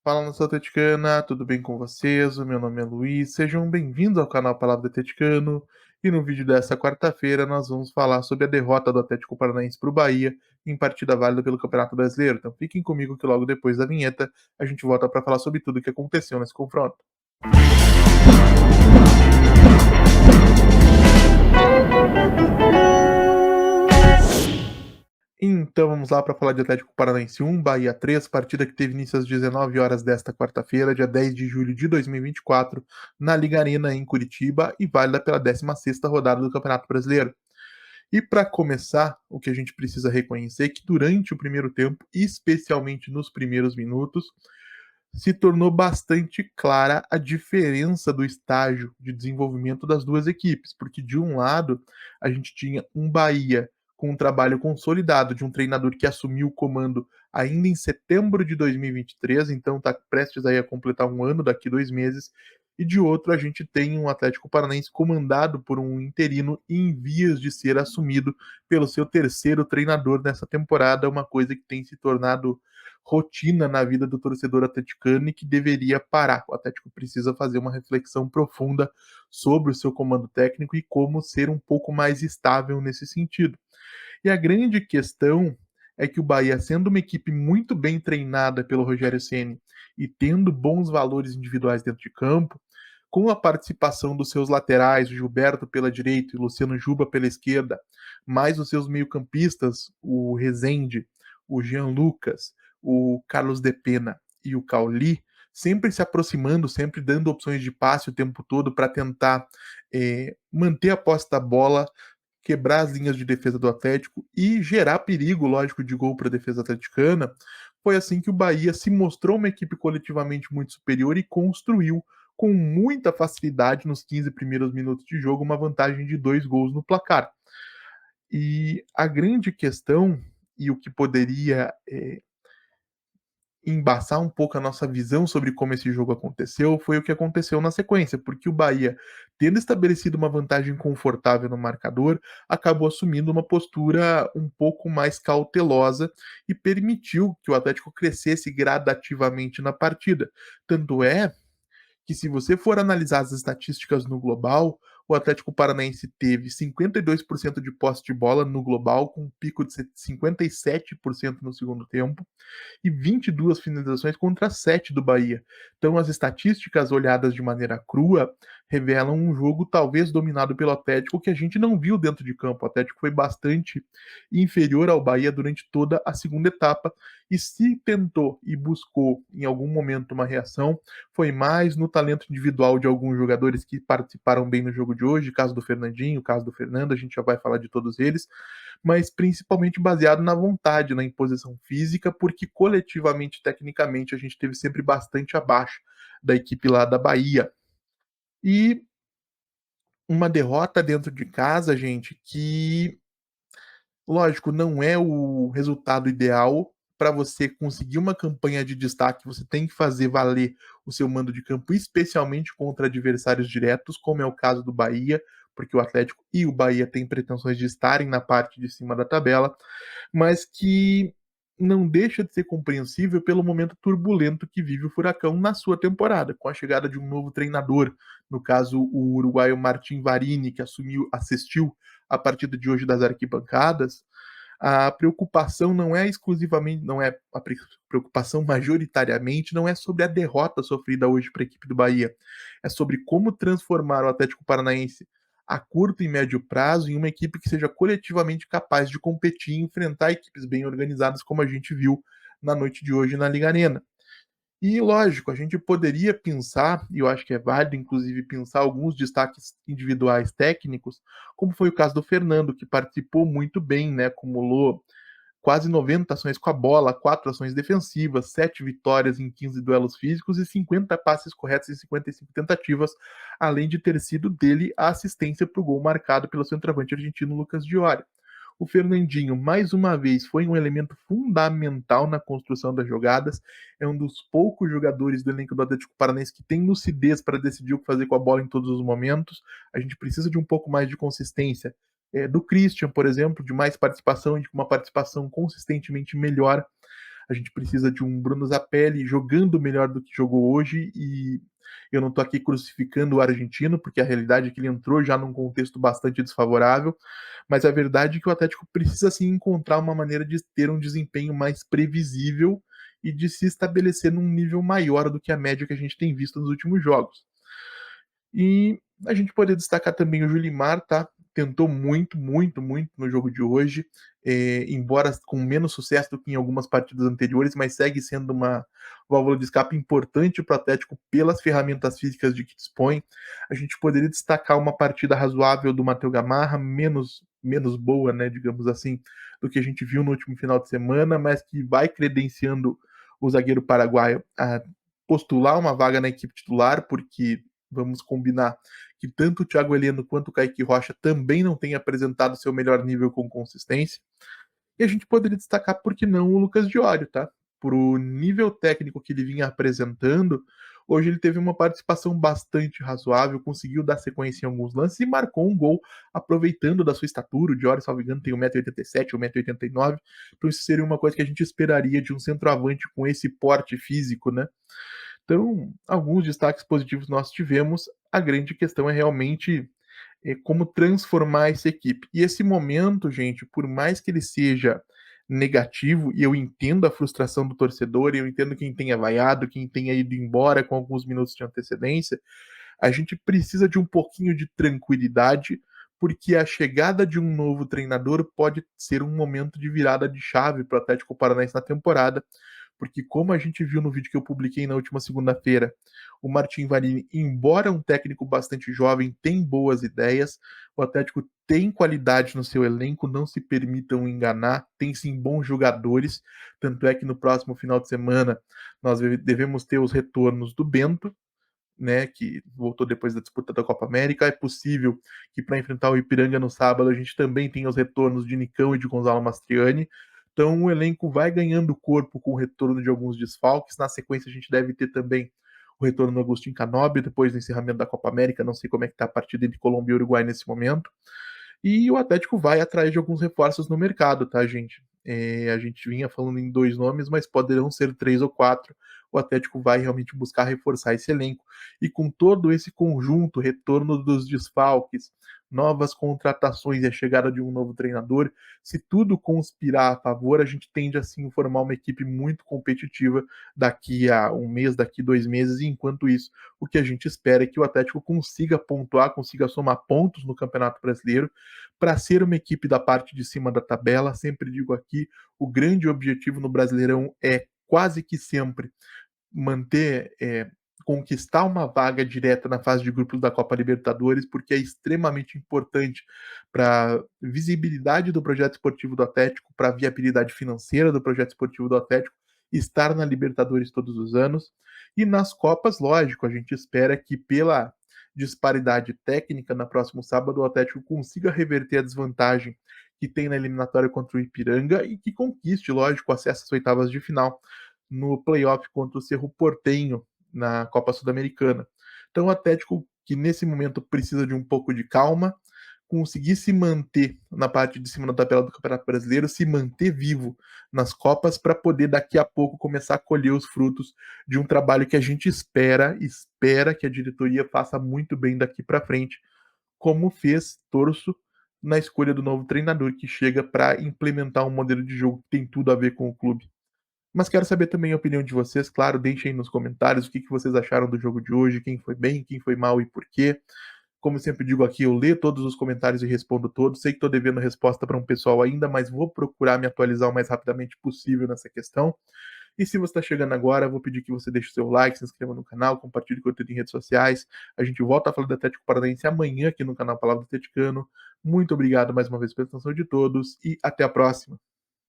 Fala, nação atleticana, tudo bem com vocês? O meu nome é Luiz, sejam bem-vindos ao canal Palavra Atleticano. E no vídeo dessa quarta-feira nós vamos falar sobre a derrota do Atlético Paranaense para o Bahia em partida válida pelo Campeonato Brasileiro. Então fiquem comigo que logo depois da vinheta a gente volta para falar sobre tudo o que aconteceu nesse confronto. Então vamos lá para falar de Atlético Paranaense 1, Bahia 3, partida que teve início às 19 horas desta quarta-feira, dia 10 de julho de 2024, na Liga Arena em Curitiba e válida pela 16ª rodada do Campeonato Brasileiro. E para começar, o que a gente precisa reconhecer é que durante o primeiro tempo, especialmente nos primeiros minutos, se tornou bastante clara a diferença do estágio de desenvolvimento das duas equipes, porque de um lado a gente tinha um Bahia com um trabalho consolidado de um treinador que assumiu o comando ainda em setembro de 2023, então está prestes aí a completar um ano daqui 2 meses, e de outro a gente tem um Atlético Paranaense comandado por um interino em vias de ser assumido pelo seu terceiro treinador nessa temporada, uma coisa que tem se tornado rotina na vida do torcedor atleticano e que deveria parar. O Atlético precisa fazer uma reflexão profunda sobre o seu comando técnico e como ser um pouco mais estável nesse sentido. E a grande questão é que o Bahia, sendo uma equipe muito bem treinada pelo Rogério Ceni e tendo bons valores individuais dentro de campo, com a participação dos seus laterais, o Gilberto pela direita e o Luciano Juba pela esquerda, mais os seus meio-campistas, o Rezende, o Jean Lucas, o Carlos De Pena e o Cauli, sempre se aproximando, sempre dando opções de passe o tempo todo para tentar manter a posse da bola, quebrar as linhas de defesa do Atlético e gerar perigo, lógico, de gol para a defesa atleticana. Foi assim que o Bahia se mostrou uma equipe coletivamente muito superior e construiu com muita facilidade nos 15 primeiros minutos de jogo uma vantagem de 2 gols no placar. E a grande questão e o que poderia embaçar um pouco a nossa visão sobre como esse jogo aconteceu foi o que aconteceu na sequência, porque o Bahia, tendo estabelecido uma vantagem confortável no marcador, acabou assumindo uma postura um pouco mais cautelosa e permitiu que o Atlético crescesse gradativamente na partida. Tanto é que, se você for analisar as estatísticas no global, o Atlético Paranaense teve 52% de posse de bola no global, com um pico de 57% no segundo tempo, e 22 finalizações contra 7 do Bahia. Então, as estatísticas olhadas de maneira crua revelam um jogo talvez dominado pelo Atlético que a gente não viu dentro de campo. O Atlético foi bastante inferior ao Bahia durante toda a segunda etapa e, se tentou e buscou em algum momento uma reação, foi mais no talento individual de alguns jogadores que participaram bem no jogo de hoje, caso do Fernandinho, caso do Fernando, a gente já vai falar de todos eles, mas principalmente baseado na vontade, na imposição física, porque coletivamente, tecnicamente, a gente teve sempre bastante abaixo da equipe lá da Bahia. E uma derrota dentro de casa, gente, que, lógico, não é o resultado ideal para você conseguir uma campanha de destaque. Você tem que fazer valer o seu mando de campo, especialmente contra adversários diretos, como é o caso do Bahia, porque o Atlético e o Bahia têm pretensões de estarem na parte de cima da tabela, mas que não deixa de ser compreensível pelo momento turbulento que vive o Furacão na sua temporada, com a chegada de um novo treinador, no caso o uruguaio Martin Varini, que assistiu a partida de hoje das arquibancadas. A preocupação não é exclusivamente, não é a preocupação majoritariamente, não é sobre a derrota sofrida hoje para a equipe do Bahia, é sobre como transformar o Atlético Paranaense a curto e médio prazo em uma equipe que seja coletivamente capaz de competir e enfrentar equipes bem organizadas, como a gente viu na noite de hoje na Liga Arena. E lógico, a gente poderia pensar, e eu acho que é válido, inclusive, pensar alguns destaques individuais técnicos, como foi o caso do Fernando, que participou muito bem, né? Acumulou quase 90 ações com a bola, 4 ações defensivas, 7 vitórias em 15 duelos físicos e 50 passes corretos em 55 tentativas, além de ter sido dele a assistência para o gol marcado pelo centroavante argentino Lucas Diori. O Fernandinho, mais uma vez, foi um elemento fundamental na construção das jogadas. É um dos poucos jogadores do elenco do Atlético Paranaense que tem lucidez para decidir o que fazer com a bola em todos os momentos. A gente precisa de um pouco mais de consistência do Christian, por exemplo, de mais participação, de uma participação consistentemente melhor. A gente precisa de um Bruno Zapelli jogando melhor do que jogou hoje, e eu não tô aqui crucificando o argentino, porque a realidade é que ele entrou já num contexto bastante desfavorável, mas a verdade é que o Atlético precisa sim encontrar uma maneira de ter um desempenho mais previsível e de se estabelecer num nível maior do que a média que a gente tem visto nos últimos jogos. E a gente pode destacar também o Julimar, tá? Tentou muito, muito, muito no jogo de hoje, embora com menos sucesso do que em algumas partidas anteriores, mas segue sendo uma válvula de escape importante para o Atlético pelas ferramentas físicas de que dispõe. A gente poderia destacar uma partida razoável do Matheus Gamarra, menos boa, né, digamos assim, do que a gente viu no último final de semana, mas que vai credenciando o zagueiro paraguaio a postular uma vaga na equipe titular, porque vamos combinar que tanto o Thiago Heleno quanto o Kaique Rocha também não têm apresentado seu melhor nível com consistência. E a gente poderia destacar, por que não, o Lucas Diório, tá? Pro nível técnico que ele vinha apresentando, hoje ele teve uma participação bastante razoável, conseguiu dar sequência em alguns lances e marcou um gol aproveitando da sua estatura. O Diório, salvo engano, tem 1,87 m ou 1,89 m, então isso seria uma coisa que a gente esperaria de um centroavante com esse porte físico, né? Então, alguns destaques positivos nós tivemos, a grande questão é realmente como transformar essa equipe. E esse momento, gente, por mais que ele seja negativo, e eu entendo a frustração do torcedor, e eu entendo quem tenha vaiado, quem tenha ido embora com alguns minutos de antecedência, a gente precisa de um pouquinho de tranquilidade, porque a chegada de um novo treinador pode ser um momento de virada de chave para o Atlético Paranaense na temporada, porque como a gente viu no vídeo que eu publiquei na última segunda-feira, o Martin Varini, embora um técnico bastante jovem, tem boas ideias, o Atlético tem qualidade no seu elenco, não se permitam enganar, tem sim bons jogadores, tanto é que no próximo final de semana nós devemos ter os retornos do Bento, né, que voltou depois da disputa da Copa América. É possível que para enfrentar o Ipiranga no sábado a gente também tenha os retornos de Nicão e de Gonzalo Mastriani. Então o elenco vai ganhando corpo com o retorno de alguns desfalques. Na sequência a gente deve ter também o retorno do Agustin Canóbio depois do encerramento da Copa América. Não sei como é que está a partida entre Colômbia e Uruguai nesse momento. E o Atlético vai atrás de alguns reforços no mercado, tá, gente? A gente vinha falando em 2 nomes, mas poderão ser 3 ou 4. O Atlético vai realmente buscar reforçar esse elenco. E com todo esse conjunto, retorno dos desfalques, novas contratações e a chegada de um novo treinador, se tudo conspirar a favor, a gente tende assim a formar uma equipe muito competitiva daqui a um mês, daqui 2 meses, e enquanto isso, o que a gente espera é que o Atlético consiga pontuar, consiga somar pontos no Campeonato Brasileiro, para ser uma equipe da parte de cima da tabela. Sempre digo aqui, o grande objetivo no Brasileirão é quase que sempre manter, conquistar uma vaga direta na fase de grupos da Copa Libertadores, porque é extremamente importante para visibilidade do projeto esportivo do Atlético, para a viabilidade financeira do projeto esportivo do Atlético, estar na Libertadores todos os anos. E nas Copas, lógico, a gente espera que pela disparidade técnica, na próximo sábado o Atlético consiga reverter a desvantagem que tem na eliminatória contra o Ipiranga e que conquiste, lógico, acesso às oitavas de final no playoff contra o Cerro Porteño na Copa Sul-Americana. Então o Atlético, que nesse momento precisa de um pouco de calma, conseguir se manter na parte de cima da tabela do Campeonato Brasileiro, se manter vivo nas Copas para poder daqui a pouco começar a colher os frutos de um trabalho que a gente espera que a diretoria faça muito bem daqui para frente, como fez, torço, na escolha do novo treinador que chega para implementar um modelo de jogo que tem tudo a ver com o clube. Mas quero saber também a opinião de vocês, claro, deixem aí nos comentários o que vocês acharam do jogo de hoje, quem foi bem, quem foi mal e por quê. Como eu sempre digo aqui, eu leio todos os comentários e respondo todos. Sei que estou devendo resposta para um pessoal ainda, mas vou procurar me atualizar o mais rapidamente possível nessa questão. E se você está chegando agora, eu vou pedir que você deixe o seu like, se inscreva no canal, compartilhe o conteúdo em redes sociais. A gente volta a falar do Atlético Paranaense amanhã aqui no canal Palavra Atleticano. Muito obrigado mais uma vez pela atenção de todos e até a próxima.